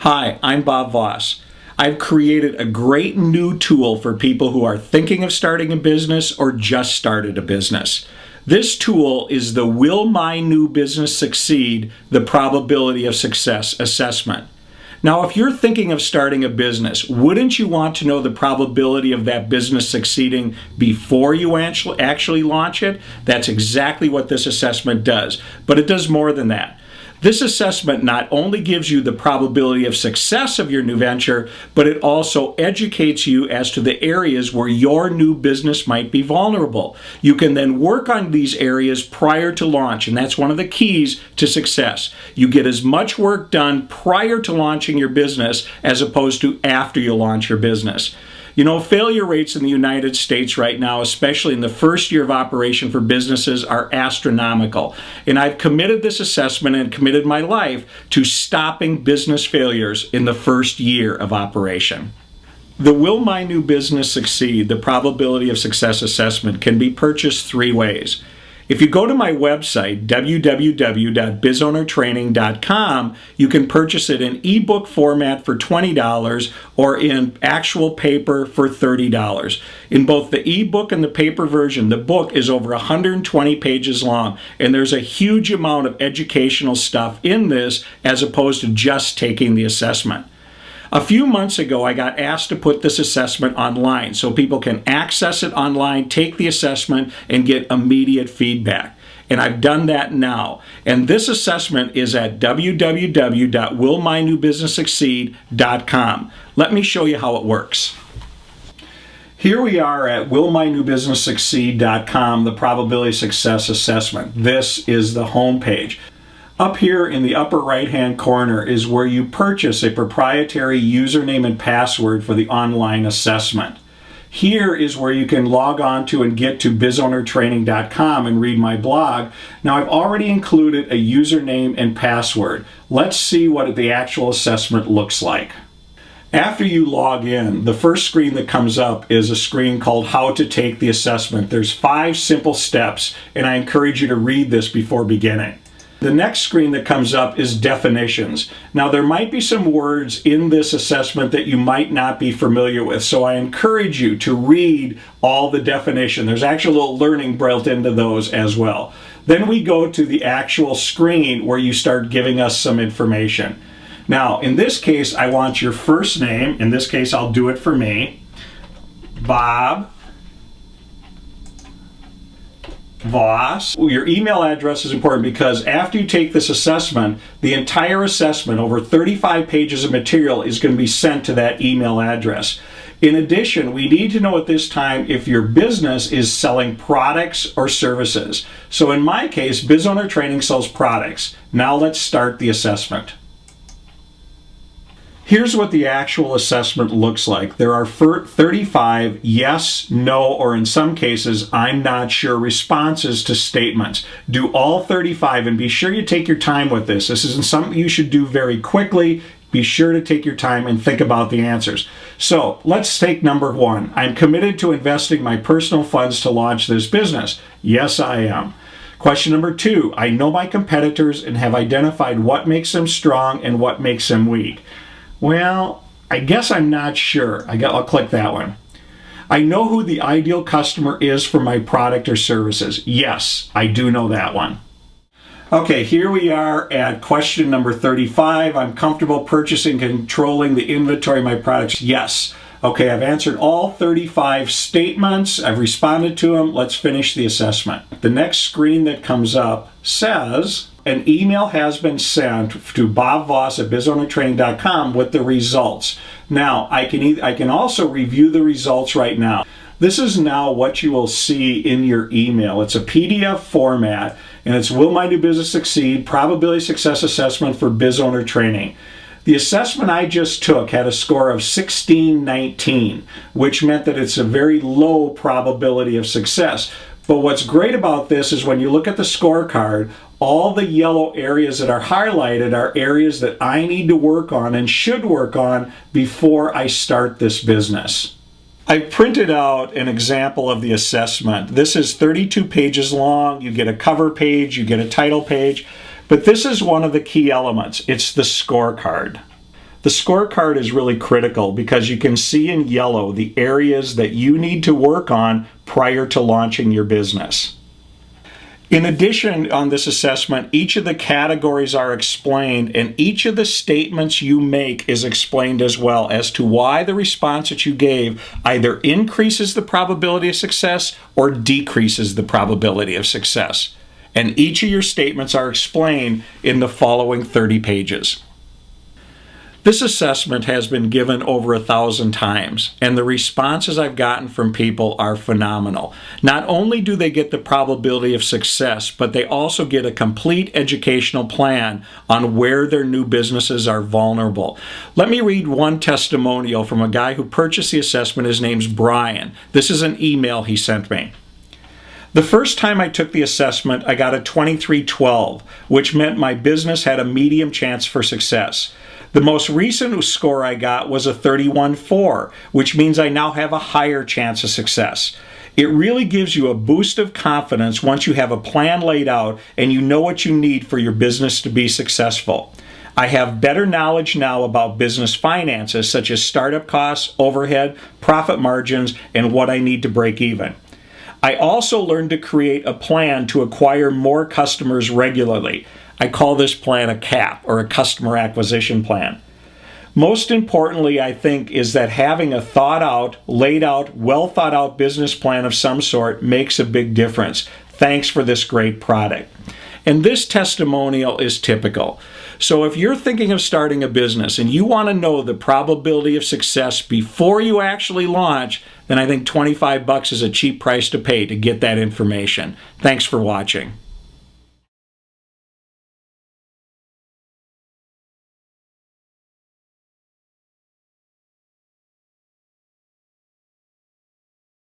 Hi, I'm Bob Voss. I've created a great new tool for people who are thinking of starting a business or just started a business. This tool is the Will My New Business Succeed? The Probability of Success Assessment. Now, if you're thinking of starting a business, wouldn't you want to know the probability of that business succeeding before you actually launch it? That's exactly what this assessment does, but it does more than that. This assessment not only gives you the probability of success of your new venture, but it also educates you as to the areas where your new business might be vulnerable. You can then work on these areas prior to launch, and that's one of the keys to success. You get as much work done prior to launching your business as opposed to after you launch your business. You know, failure rates in the United States right now, especially in the first year of operation for businesses, are astronomical. And I've committed this assessment and committed my life to stopping business failures in the first year of operation. The Will My New Business Succeed? The Probability of Success Assessment can be purchased three ways. If you go to my website, www.bizownertraining.com, you can purchase it in ebook format for $20 or in actual paper for $30. In both the ebook and the paper version, the book is over 120 pages long, and there's a huge amount of educational stuff in this as opposed to just taking the assessment. A few months ago, I got asked to put this assessment online so people can access it online, take the assessment, and get immediate feedback. And I've done that now. And this assessment is at www.willmynewbusinesssucceed.com. Let me show you how it works. Here we are at willmynewbusinesssucceed.com, the probability of success assessment. This is the home page. Up here in the upper right-hand corner is where you purchase a proprietary username and password for the online assessment. Here is where you can log on to and get to bizownertraining.com and read my blog. Now, I've already included a username and password. Let's see what the actual assessment looks like. After you log in, the first screen that comes up is a screen called How to Take the Assessment. There's 5 simple steps, and I encourage you to read this before beginning. The next screen that comes up is definitions. Now, there might be some words in this assessment that you might not be familiar with, so I encourage you to read all the definition. There's actually a little learning built into those as well. Then we go to the actual screen where you start giving us some information. Now, in this case, I want your first name. In this case, I'll do it for me. Bob Voss. Your email address is important because after you take this assessment, the entire assessment, over 35 pages of material, is going to be sent to that email address. In addition, we need to know at this time if your business is selling products or services. So in my case, BizOwner Training sells products. Now let's start the assessment. Here's what the actual assessment looks like. There are 35 yes, no, or in some cases, I'm not sure responses to statements. Do all 35 and be sure you take your time with this. This isn't something you should do very quickly. Be sure to take your time and think about the answers. So let's take number 1. I'm committed to investing my personal funds to launch this business. Yes, I am. Question number 2, I know my competitors and have identified what makes them strong and what makes them weak. Well, I guess I'm not sure. I'll click that one. I know who the ideal customer is for my product or services. Yes, I do know that one. Okay, here we are at question number 35. I'm comfortable purchasing and controlling the inventory of my products. Yes. Okay, I've answered all 35 statements. I've responded to them. Let's finish the assessment. The next screen that comes up says, an email has been sent to Bob Voss at bizownertraining.com with the results. Now, I can also review the results right now. This is now what you will see in your email. It's a PDF format, and it's Will My New Business Succeed? Probability Success Assessment for BizOwner Training. The assessment I just took had a score of 1619, which meant that it's a very low probability of success. But what's great about this is when you look at the scorecard, all the yellow areas that are highlighted are areas that I need to work on and should work on before I start this business. I printed out an example of the assessment. This is 32 pages long. You get a cover page, you get a title page, but this is one of the key elements. It's the scorecard. The scorecard is really critical because you can see in yellow the areas that you need to work on prior to launching your business. In addition, on this assessment, each of the categories are explained, and each of the statements you make is explained as well as to why the response that you gave either increases the probability of success or decreases the probability of success. And each of your statements are explained in the following 30 pages. This assessment has been given over 1,000 times, and the responses I've gotten from people are phenomenal. Not only do they get the probability of success, but they also get a complete educational plan on where their new businesses are vulnerable. Let me read one testimonial from a guy who purchased the assessment. His name's Brian. This is an email he sent me. The first time I took the assessment, I got a 2312, which meant my business had a medium chance for success. The most recent score I got was a 31.4, which means I now have a higher chance of success. It really gives you a boost of confidence once you have a plan laid out and you know what you need for your business to be successful. I have better knowledge now about business finances, such as startup costs, overhead, profit margins, and what I need to break even. I also learned to create a plan to acquire more customers regularly. I call this plan a CAP, or a customer acquisition plan. Most importantly, I think, is that having a thought out, laid out, well thought out business plan of some sort makes a big difference. Thanks for this great product. And this testimonial is typical. So if you're thinking of starting a business and you want to know the probability of success before you actually launch, then I think $25 is a cheap price to pay to get that information. Thanks for watching.